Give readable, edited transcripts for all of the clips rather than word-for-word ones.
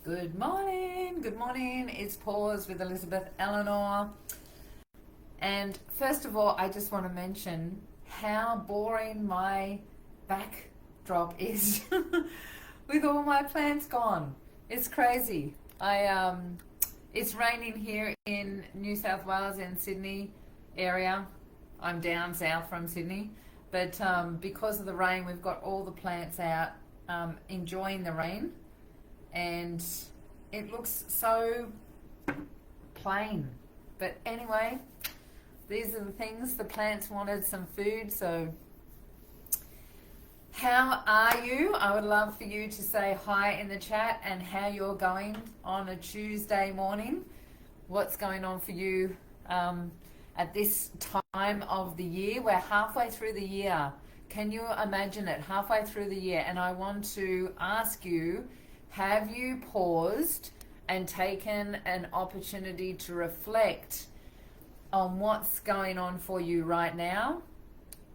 Good morning, good morning. It's Pause with Elizabeth Eleanor. And first of all, I just want to mention how boring my backdrop is with all my plants gone. It's crazy. It's raining here in New South Wales in Sydney area. I'm down south from Sydney, but because of the rain, we've got all the plants out enjoying the rain, and it looks so plain. But anyway, these are the things. The plants wanted some food, so how are you? I would love for you to say hi in the chat and how you're going on a Tuesday morning. What's going on for you at this time of the year? We're halfway through the year. Can you imagine it? Halfway through the year. And I want to ask you, have you paused and taken an opportunity to reflect on what's going on for you right now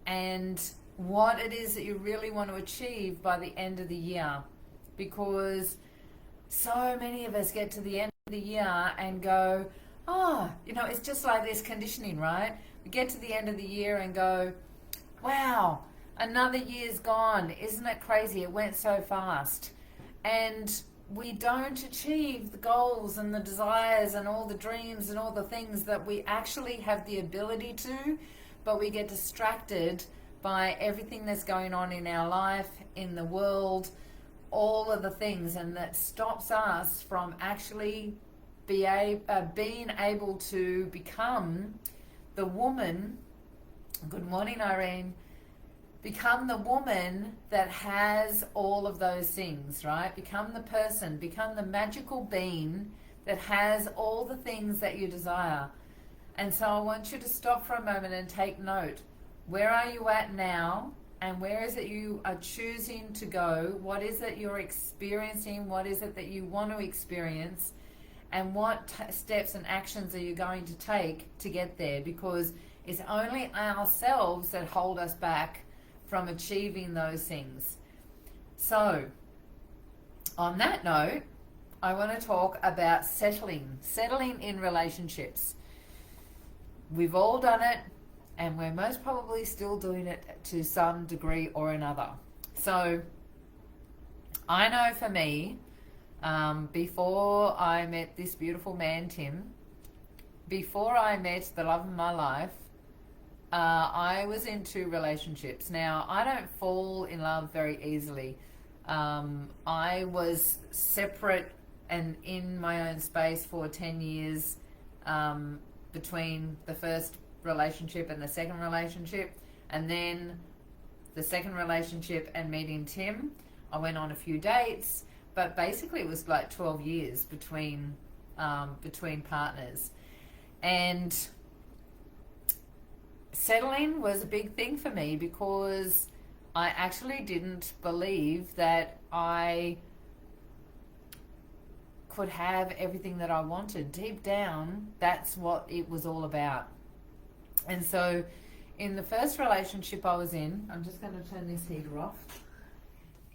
and what it is that you really want to achieve by the end of the year? Because so many of us get to the end of the year and go, it's just like this conditioning, right? We get to the end of the year and go, wow, another year's gone. Isn't it crazy? It went so fast. And we don't achieve the goals and the desires and all the dreams and all the things that we actually have the ability to, but we get distracted by everything that's going on in our life, in the world, all of the things, and that stops us from actually being able to become the woman. Good morning, Irene. Become the woman that has all of those things, right? Become the person, become the magical being that has all the things that you desire. And so I want you to stop for a moment and take note. Where are you at now? And where is it you are choosing to go? What is it you're experiencing? What is it that you want to experience? And what steps and actions are you going to take to get there? Because it's only ourselves that hold us back from achieving those things. So, on that note, I want to talk about settling in relationships. We've all done it, and we're most probably still doing it to some degree or another. So, I know for me, before I met this beautiful man, Tim, before I met the love of my life, I was in 2 relationships. Now, I don't fall in love very easily. I was separate and in my own space for 10 years between the first relationship and the second relationship. And then the second relationship and meeting Tim, I went on a few dates, but basically it was like 12 years between partners. And settling was a big thing for me because I actually didn't believe that I could have everything that I wanted. Deep down, that's what it was all about. And so in the first relationship I was in, I'm just going to turn this heater off.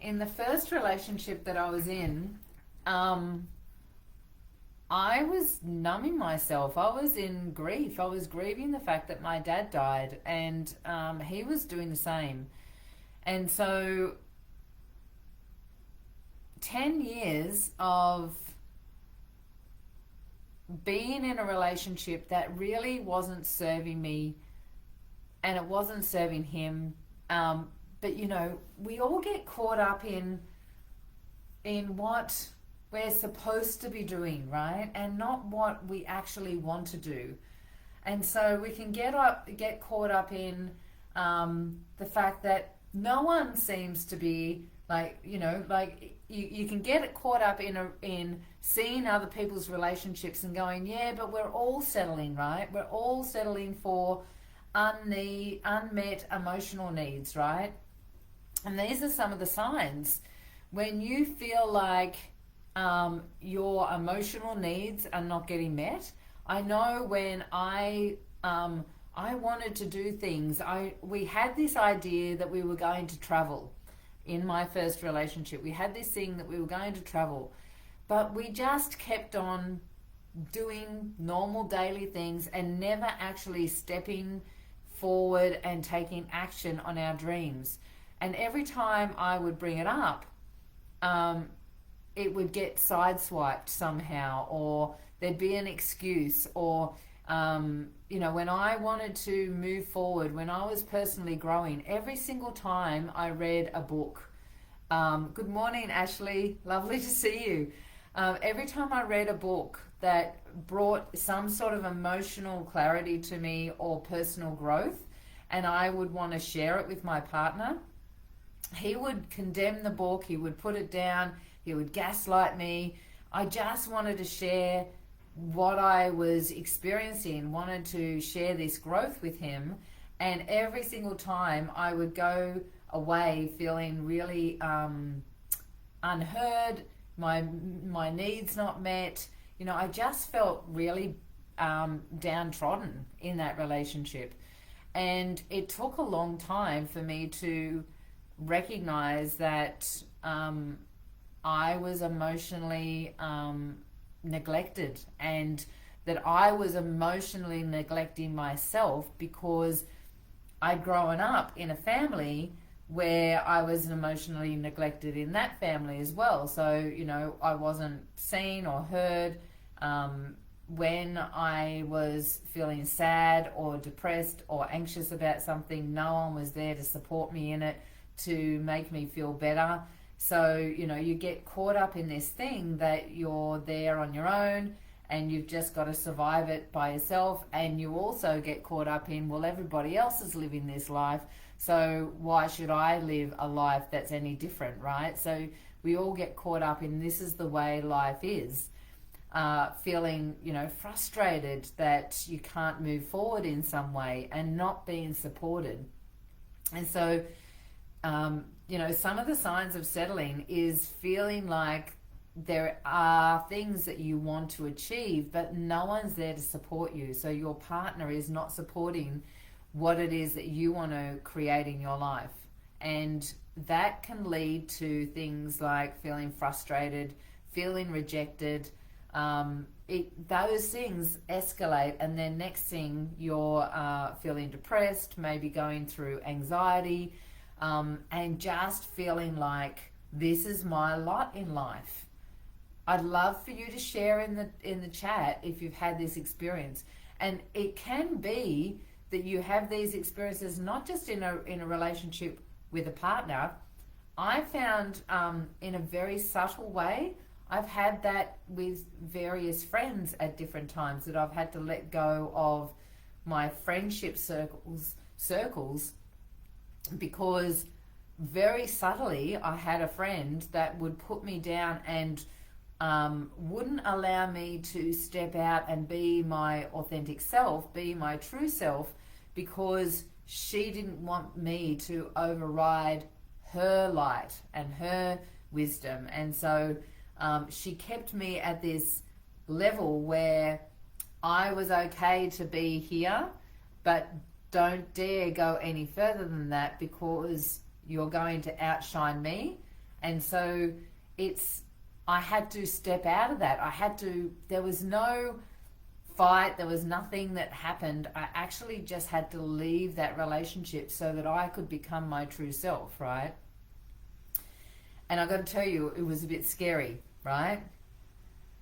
In the first relationship that I was in, I was numbing myself. I was in grief. I was grieving the fact that my dad died, and he was doing the same. And so 10 years of being in a relationship that really wasn't serving me, and it wasn't serving him. But we all get caught up in what we're supposed to be doing, right? And not what we actually want to do. And so we can get caught up in the fact that no one seems to be you can get caught up in seeing other people's relationships and going, yeah, but we're all settling, right? We're all settling for unmet emotional needs, right? And these are some of the signs when you feel like your emotional needs are not getting met. I know when I wanted to do things. We had this idea that we were going to travel. In my first relationship, we had this thing that we were going to travel, But we just kept on doing normal daily things and never actually stepping forward and taking action on our dreams. And every time I would bring it up, it would get sideswiped somehow, or there'd be an excuse, or when I wanted to move forward, when I was personally growing, every single time I read a book. Good morning, Ashley. Lovely to see you. Every time I read a book that brought some sort of emotional clarity to me or personal growth, and I would want to share it with my partner, he would condemn the book, he would put it down, he would gaslight me. I just wanted to share what I was experiencing, wanted to share this growth with him, and every single time I would go away feeling really unheard, my needs not met. I just felt really downtrodden in that relationship. And it took a long time for me to recognize that I was emotionally neglected, and that I was emotionally neglecting myself because I'd grown up in a family where I was emotionally neglected in that family as well. So, I wasn't seen or heard. When I was feeling sad or depressed or anxious about something, no one was there to support me in it, to make me feel better. So, you get caught up in this thing that you're there on your own and you've just got to survive it by yourself. And you also get caught up in, well, everybody else is living this life, so why should I live a life that's any different, right? So we all get caught up in, this is the way life is. Feeling, frustrated that you can't move forward in some way and not being supported. And so, some of the signs of settling is feeling like there are things that you want to achieve, but no one's there to support you. So your partner is not supporting what it is that you want to create in your life. And that can lead to things like feeling frustrated, feeling rejected. Those things escalate, and then next thing you're feeling depressed, maybe going through anxiety, and just feeling like this is my lot in life. I'd love for you to share in the chat if you've had this experience. And it can be that you have these experiences not just in a relationship with a partner. I found in a very subtle way, I've had that with various friends at different times, that I've had to let go of my friendship circles because very subtly I had a friend that would put me down and wouldn't allow me to step out and be my authentic self, be my true self, because she didn't want me to override her light and her wisdom. And so she kept me at this level where I was okay to be here, but don't dare go any further than that because you're going to outshine me. And so I had to step out of that. There was no fight, there was nothing that happened. I actually just had to leave that relationship so that I could become my true self, right? And I got to tell you, it was a bit scary, right?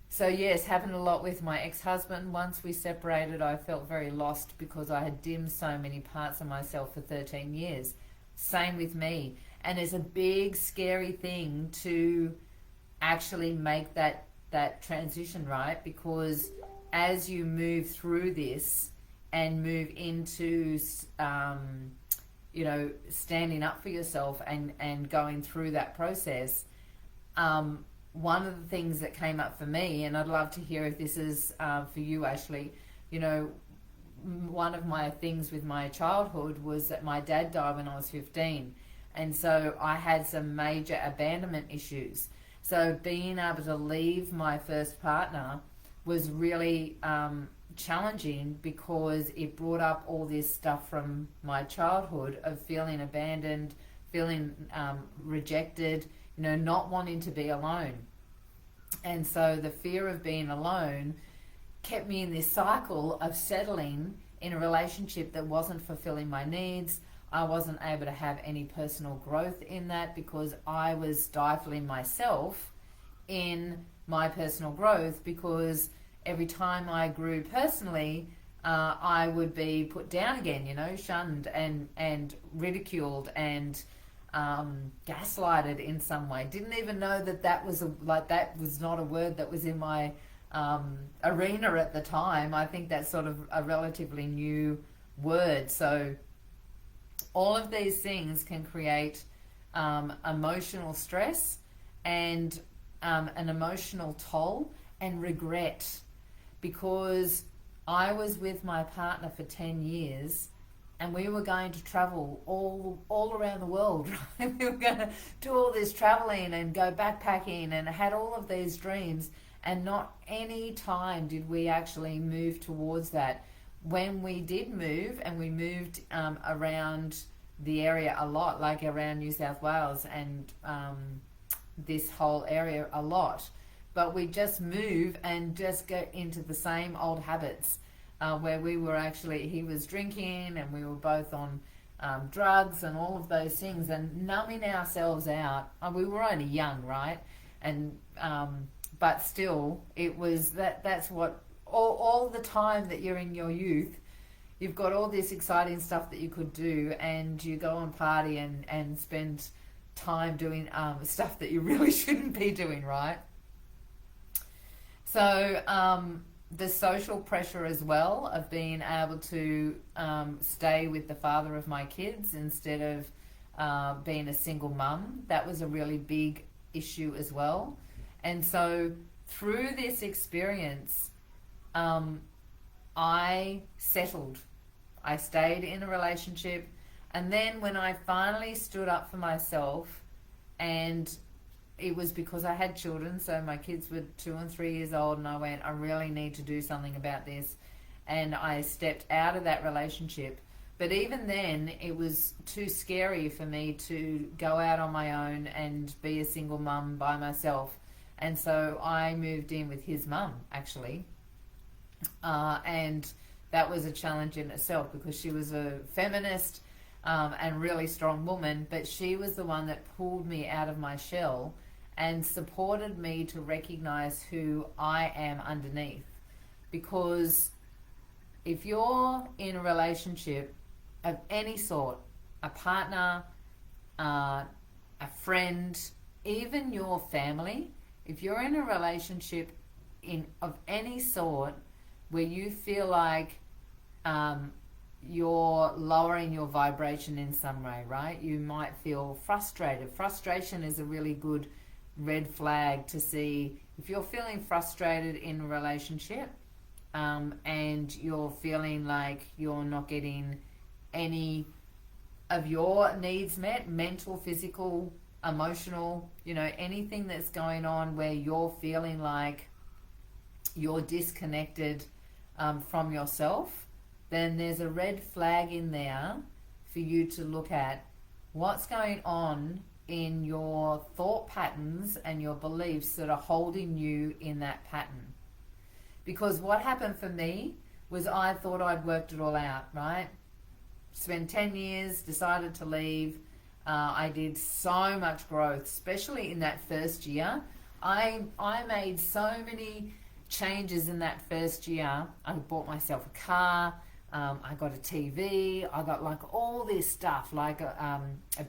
So yes, happened a lot with my ex-husband. Once we separated, I felt very lost because I had dimmed so many parts of myself for 13 years. Same with me. And it's a big, scary thing to actually make that transition, right? Because as you move through this and move into standing up for yourself and going through that process, one of the things that came up for me, and I'd love to hear if this is for you, Ashley, one of my things with my childhood was that my dad died when I was 15, and so I had some major abandonment issues. So being able to leave my first partner was really challenging because it brought up all this stuff from my childhood of feeling abandoned, feeling rejected, not wanting to be alone. And so the fear of being alone kept me in this cycle of settling in a relationship that wasn't fulfilling my needs. I wasn't able to have any personal growth in that because I was stifling myself in my personal growth, because every time I grew personally, I would be put down again, shunned and ridiculed and gaslighted in some way. Didn't even know that was that was not a word that was in my arena at the time. I think that's sort of a relatively new word. So all of these things can create emotional stress and an emotional toll and regret, because I was with my partner for 10 years and we were going to travel all around the world, right? We were going to do all this traveling and go backpacking and had all of these dreams, and not any time did we actually move towards that. When we did move, and we moved around the area a lot, like around New South Wales and this whole area a lot, but we just move and just get into the same old habits, where we were actually, he was drinking and we were both on drugs and all of those things, and numbing ourselves out. We were only young, right? And but still, it was that's what all the time that you're in your youth, you've got all this exciting stuff that you could do, and you go and party and spend time doing stuff that you really shouldn't be doing, right? So the social pressure as well of being able to stay with the father of my kids instead of being a single mum, that was a really big issue as well. And so through this experience, I settled. I stayed in a relationship, and then when I finally stood up for myself, and it was because I had children, so my kids were 2 and 3 years old, and I went, I really need to do something about this, and I stepped out of that relationship. But even then, it was too scary for me to go out on my own and be a single mum by myself. And so I moved in with his mum, actually. And that was a challenge in itself, because she was a feminist and really strong woman, but she was the one that pulled me out of my shell and supported me to recognize who I am underneath. Because if you're in a relationship of any sort, a partner, a friend, even your family, if you're in a relationship of any sort where you feel like you're lowering your vibration in some way, right? You might feel frustrated. Frustration is a really good red flag to see if you're feeling frustrated in a relationship, and you're feeling like you're not getting any of your needs met, mental, physical, emotional, anything that's going on where you're feeling like you're disconnected from yourself, then there's a red flag in there for you to look at what's going on in your thought patterns and your beliefs that are holding you in that pattern. Because what happened for me was I thought I'd worked it all out, right? Spent 10 years, decided to leave. I did so much growth, especially in that first year. I made so many changes in that first year. I bought myself a car. I got a TV. I got like all this stuff, like a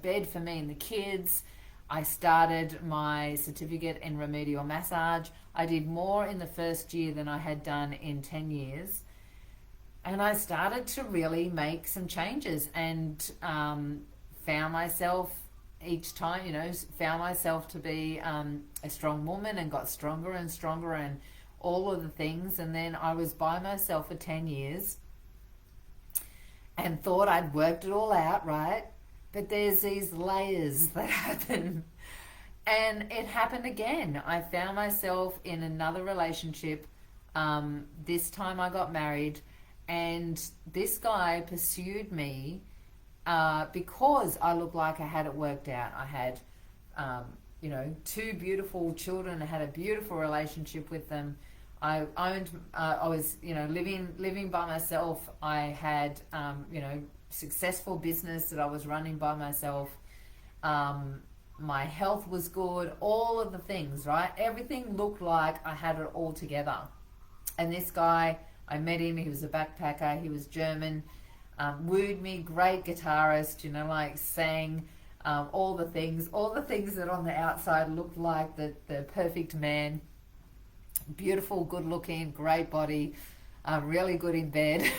bed for me and the kids. I started my certificate in remedial massage. I did more in the first year than I had done in 10 years. And I started to really make some changes, and found myself each time, found myself to be a strong woman, and got stronger and stronger and all of the things. And then I was by myself for 10 years and thought I'd worked it all out, right? But there's these layers that happen. And it happened again. I found myself in another relationship. This time I got married, and this guy pursued me because I looked like I had it worked out. I had, two beautiful children. I had a beautiful relationship with them. I was, living by myself. I had, successful business that I was running by myself. My health was good, all of the things, right? Everything looked like I had it all together. And this guy, I met him, he was a backpacker, he was German, wooed me, great guitarist, sang all the things that on the outside looked like the perfect man. Beautiful, good looking, great body, really good in bed,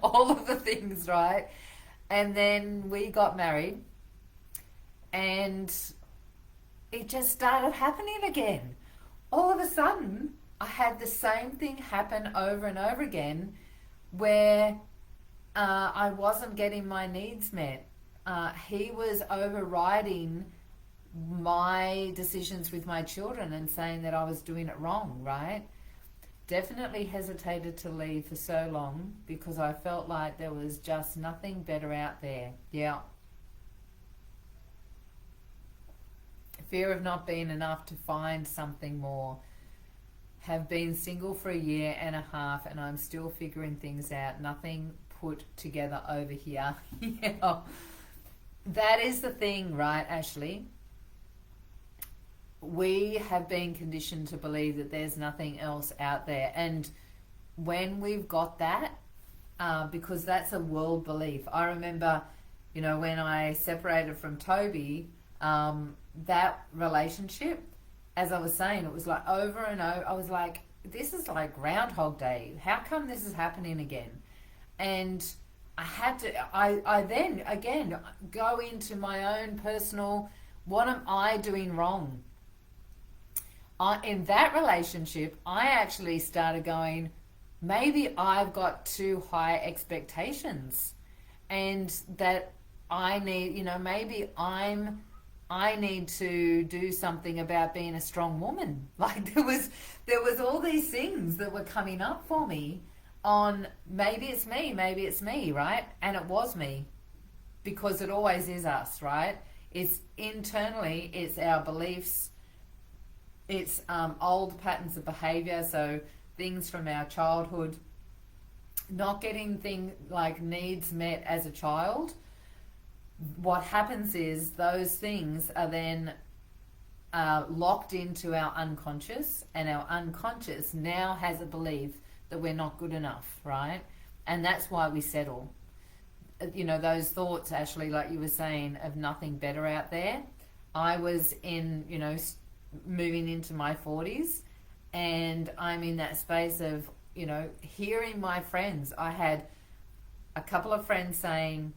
all of the things, right? And then we got married, and it just started happening again. All of a sudden, I had the same thing happen over and over again, where I wasn't getting my needs met. He was overriding my decisions with my children and saying that I was doing it wrong, right? Definitely hesitated to leave for so long because I felt like there was just nothing better out there. Yeah. Fear of not being enough to find something more. Have been single for 1.5 years and I'm still figuring things out. Nothing put together over here. Yeah. That is the thing, right, Ashley? We have been conditioned to believe that there's nothing else out there. And when we've got that, because that's a world belief. I remember, when I separated from Toby, that relationship, as I was saying, it was like over and over. I was like, this is like Groundhog Day. How come this is happening again? And I had to, I then, again, go into my own personal, what am I doing wrong? In that relationship, I actually started going, maybe I've got too high expectations, and that I need, maybe I need to do something about being a strong woman. Like there was all these things that were coming up for me on maybe it's me, right? And it was me, because it always is us, right? It's internally, it's our beliefs, it's old patterns of behavior, so things from our childhood, not getting things like needs met as a child. What happens is those things are then locked into our unconscious, and our unconscious now has a belief that we're not good enough, right? And that's why we settle. Those thoughts, Ashley, like you were saying, of nothing better out there. I was in, moving into my 40s, and I'm in that space of, hearing my friends. I had a couple of friends saying,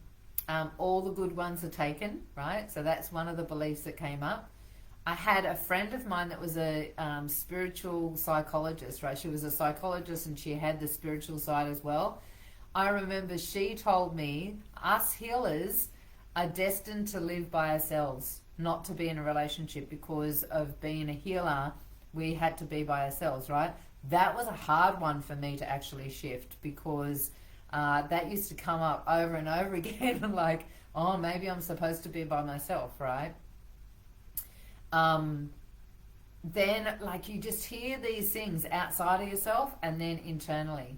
all the good ones are taken, right? So that's one of the beliefs that came up. I had a friend of mine that was a spiritual psychologist, right? She was a psychologist and she had the spiritual side as well. I remember she told me, us healers are destined to live by ourselves, not to be in a relationship, because of being a healer, we had to be by ourselves, right? That was a hard one for me to actually shift, because that used to come up over and over again. Like, oh, maybe I'm supposed to be by myself, right? Then like you just hear these things outside of yourself, and then internally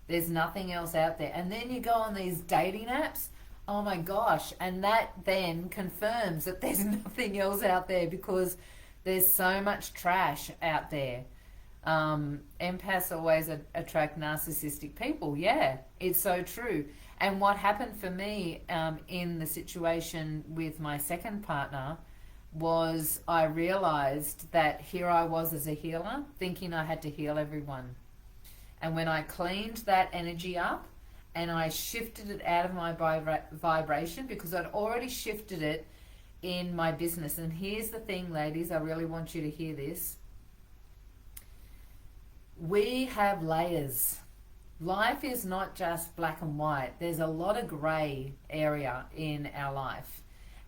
there's nothing else out there. And then you go on these dating apps, oh my gosh, and that then confirms that there's nothing else out there, because there's so much trash out there. Empaths always attract narcissistic people. Yeah, it's so true. And what happened for me in the situation with my second partner was I realized that here I was as a healer, thinking I had to heal everyone. And when I cleaned that energy up and I shifted it out of my vibration, because I'd already shifted it in my business. And here's the thing, ladies, I really want you to hear this. We have layers. Life is not just black and white. There's a lot of gray area in our life.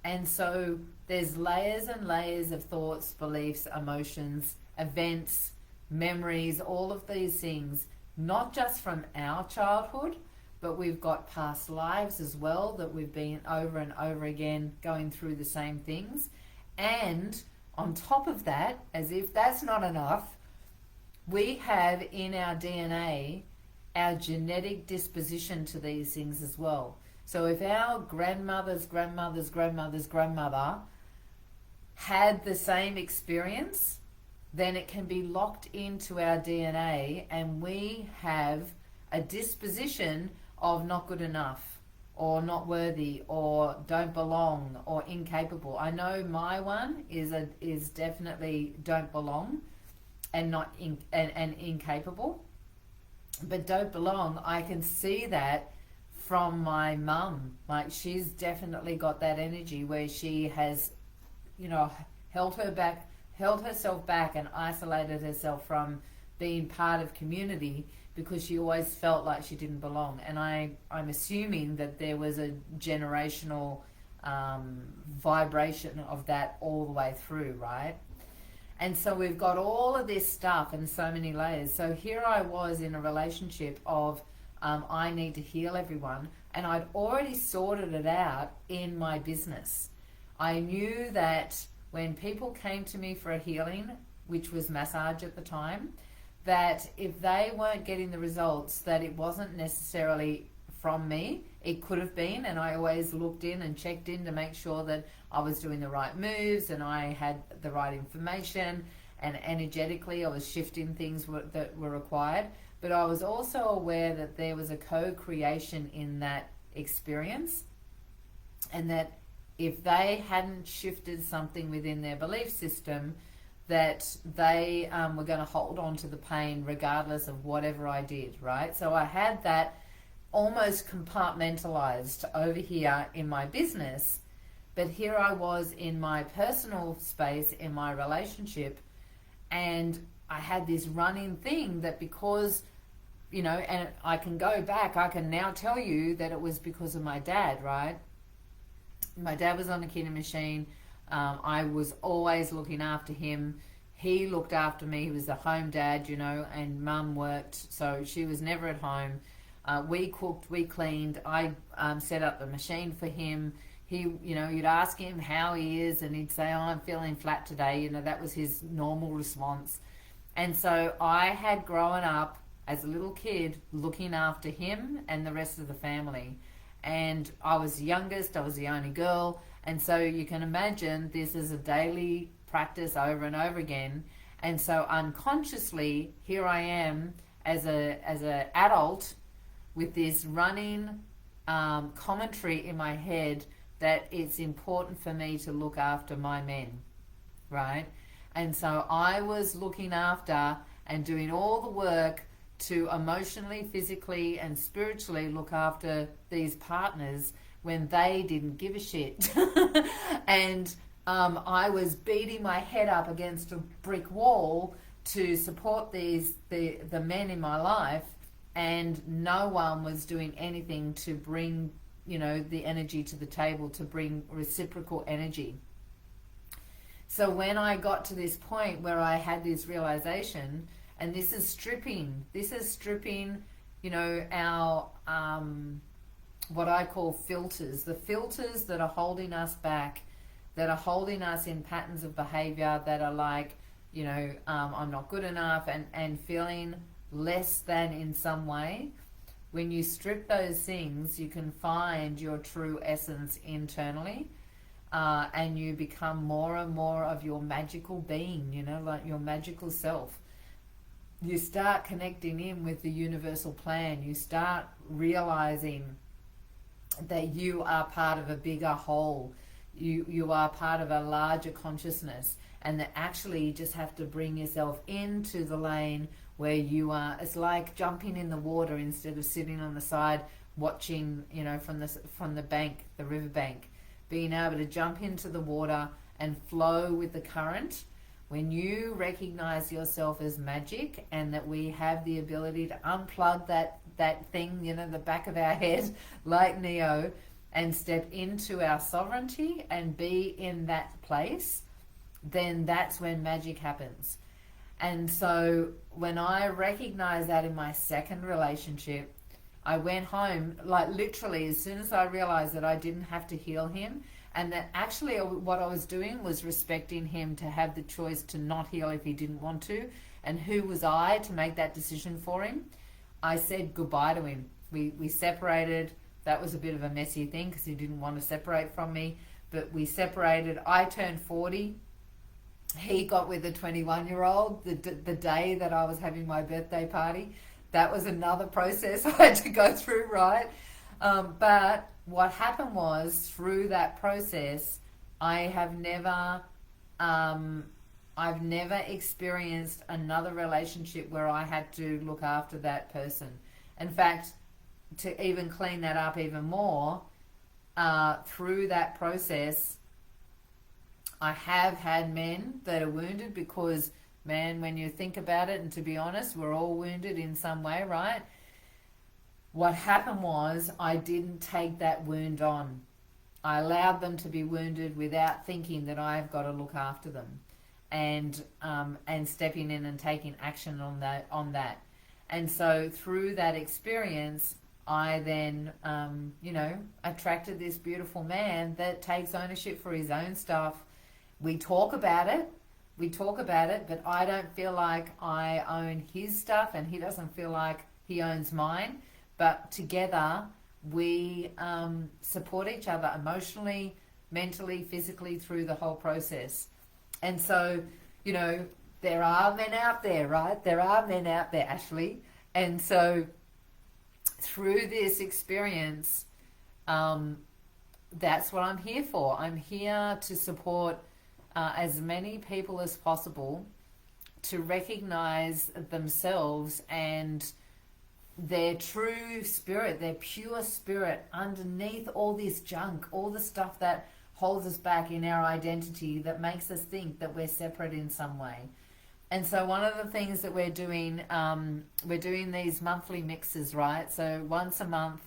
And so there's layers and layers of thoughts, beliefs, emotions, events, memories, all of these things, not just from our childhood, but we've got past lives as well that we've been over and over again going through the same things. And on top of that, as if that's not enough, we have in our DNA our genetic disposition to these things as well. So if our grandmother's grandmother's grandmother's grandmother had the same experience, then it can be locked into our DNA, and we have a disposition of not good enough, or not worthy, or don't belong, or incapable. I know my one is definitely don't belong, and not and incapable. But don't belong, I can see that from my mum. Like, she's definitely got that energy where she has, held herself back and isolated herself from being part of community, because she always felt like she didn't belong. And I'm assuming that there was a generational vibration of that all the way through, right? And so we've got all of this stuff and so many layers. So here I was in a relationship of I need to heal everyone, and I'd already sorted it out in my business. I knew that when people came to me for a healing, which was massage at the time, that if they weren't getting the results, that it wasn't necessarily from me. It could have been, and I always looked in and checked in to make sure that I was doing the right moves and I had the right information, and energetically I was shifting things that were required. But I was also aware that there was a co-creation in that experience, and that if they hadn't shifted something within their belief system, that they were going to hold on to the pain regardless of whatever I did, right? So I had that almost compartmentalized over here in my business, but here I was in my personal space, in my relationship, and I had this running thing that, because, and I can go back, I can now tell you that it was because of my dad, right? My dad was on the kidney machine. I was always looking after him. He looked after me. He was a home dad, and mum worked, so she was never at home. We cooked, we cleaned. I set up the machine for him. He, you'd ask him how he is, and he'd say, "Oh, I'm feeling flat today." That was his normal response. And so I had grown up as a little kid looking after him and the rest of the family. And I was the youngest, I was the only girl. And so you can imagine this is a daily practice over and over again. And so unconsciously, here I am as a adult with this running commentary in my head that it's important for me to look after my men, right? And so I was looking after and doing all the work to emotionally, physically, and spiritually look after these partners when they didn't give a shit. And I was beating my head up against a brick wall to support the men in my life, and no one was doing anything to bring, the energy to the table, to bring reciprocal energy. So when I got to this point where I had this realization, and this is stripping, our, what I call filters, the filters that are holding us back, that are holding us in patterns of behavior that are like, I'm not good enough, and feeling less than in some way. When you strip those things, you can find your true essence internally, and you become more and more of your magical being, like your magical self. You start connecting in with the universal plan. You start realizing that you are part of a bigger whole. You are part of a larger consciousness, and that actually you just have to bring yourself into the lane where you are. It's like jumping in the water instead of sitting on the side watching, from the bank, the river bank. Being able to jump into the water and flow with the current. When you recognize yourself as magic, and that we have the ability to unplug that thing, the back of our head, like Neo, and step into our sovereignty and be in that place, then that's when magic happens. And so when I recognized that in my second relationship, I went home, like literally, as soon as I realized that I didn't have to heal him, and that actually what I was doing was respecting him to have the choice to not heal if he didn't want to. And who was I to make that decision for him? I said goodbye to him. We separated. That was a bit of a messy thing because he didn't want to separate from me. But we separated. I turned 40. He got with a 21-year-old the day that I was having my birthday party. That was another process I had to go through, right? But what happened was, through that process, I've never experienced another relationship where I had to look after that person. In fact, to even clean that up even more, through that process, I have had men that are wounded because, man, when you think about it, and to be honest, we're all wounded in some way, right? What happened was I didn't take that wound on. I allowed them to be wounded without thinking that I've got to look after them, and stepping in and taking action on that. And so through that experience, I then, attracted this beautiful man that takes ownership for his own stuff. We talk about it, but I don't feel like I own his stuff and he doesn't feel like he owns mine. But together, we support each other emotionally, mentally, physically through the whole process. And so, there are men out there, right? There are men out there, Ashley. And so through this experience, that's what I'm here for. I'm here to support as many people as possible to recognize themselves and their true spirit, their pure spirit underneath all this junk, all the stuff that holds us back in our identity that makes us think that we're separate in some way. And so one of the things that we're doing these monthly mixes, right? So once a month,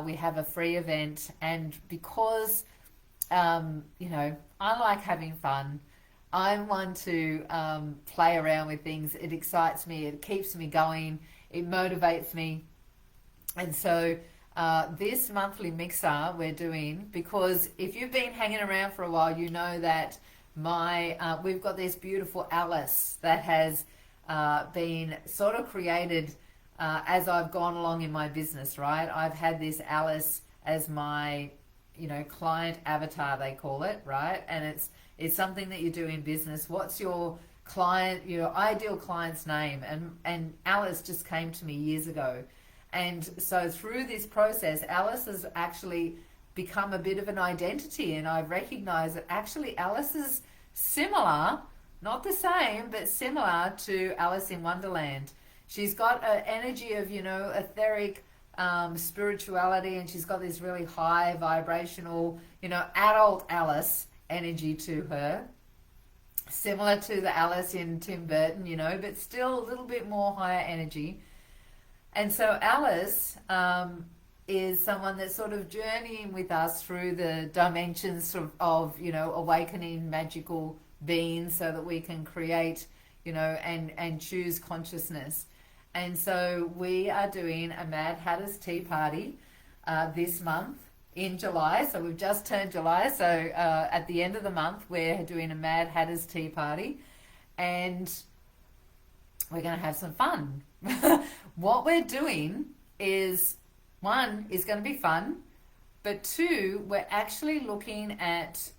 we have a free event, and because I like having fun. I'm one to play around with things. It excites me. It keeps me going. It motivates me. And so this monthly mixer we're doing, because if you've been hanging around for a while, you know that we've got this beautiful Alice that has been sort of created as I've gone along in my business, right? I've had this Alice as my client avatar, they call it, right? And it's something that you do in business. What's your ideal client's name? And Alice just came to me years ago. And so through this process, Alice has actually become a bit of an identity, and I've recognized that actually Alice is similar, not the same, but similar to Alice in Wonderland. She's got an energy of, etheric spirituality, and she's got this really high vibrational, adult Alice energy to her, similar to the Alice in Tim Burton, but still a little bit more higher energy. And so Alice is someone that's sort of journeying with us through the dimensions of awakening magical beings so that we can create, and choose consciousness. And so we are doing a Mad Hatter's Tea Party this month in July. So we've just turned July. So at the end of the month, we're doing a Mad Hatter's Tea Party. And we're going to have some fun. What we're doing is, one, is going to be fun. But two, we're actually looking at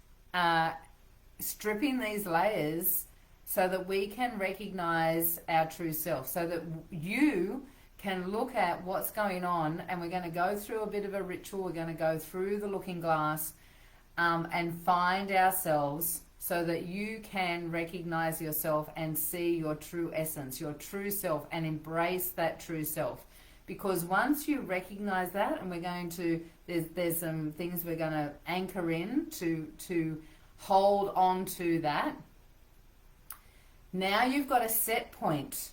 stripping these layers so that we can recognize our true self, so that you can look at what's going on. And we're going to go through a bit of a ritual. We're going to go through the looking glass and find ourselves so that you can recognize yourself and see your true essence, your true self, and embrace that true self. Because once you recognize that, and we're going to, there's some things we're going to anchor in to hold on to that. Now you've got a set point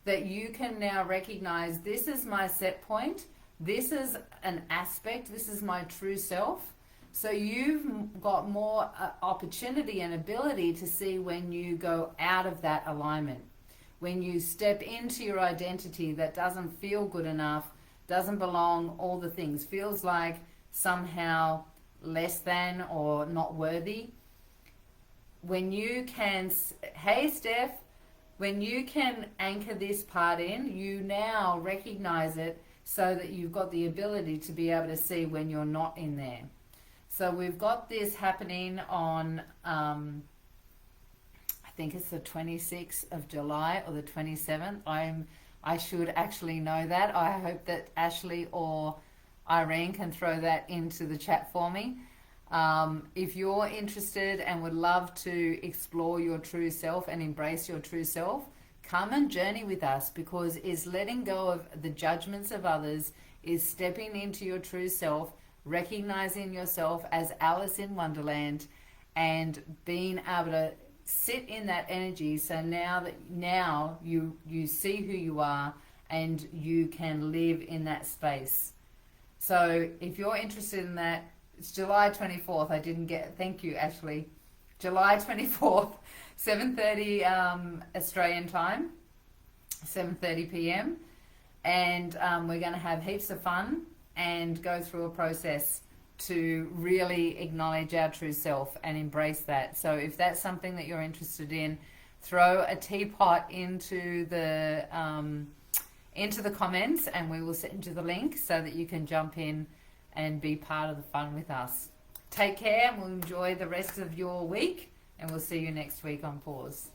that you can now recognize, this is my set point, this is an aspect, this is my true self. So you've got more opportunity and ability to see when you go out of that alignment, when you step into your identity that doesn't feel good enough doesn't belong, all the things, feels like somehow less than or not worthy. When you can, hey Steph, when you can anchor this part in, you now recognize it so that you've got the ability to be able to see when you're not in there. So we've got this happening on, I think it's the 26th of July or the 27th. I should actually know that. I hope that Ashley or Irene can throw that into the chat for me. If you're interested and would love to explore your true self and embrace your true self, come and journey with us, because it's letting go of the judgments of others, is stepping into your true self, recognizing yourself as Alice in Wonderland, and being able to sit in that energy. So now you see who you are and you can live in that space. So if you're interested in that, it's July 24th. I didn't get, thank you, Ashley. July 24th, 7:30 Australian time, 7:30 p.m. And we're going to have heaps of fun and go through a process to really acknowledge our true self and embrace that. So if that's something that you're interested in, throw a teapot into the comments, and we will send you the link so that you can jump in and be part of the fun with us. Take care, and we'll enjoy the rest of your week, and we'll see you next week on Pause.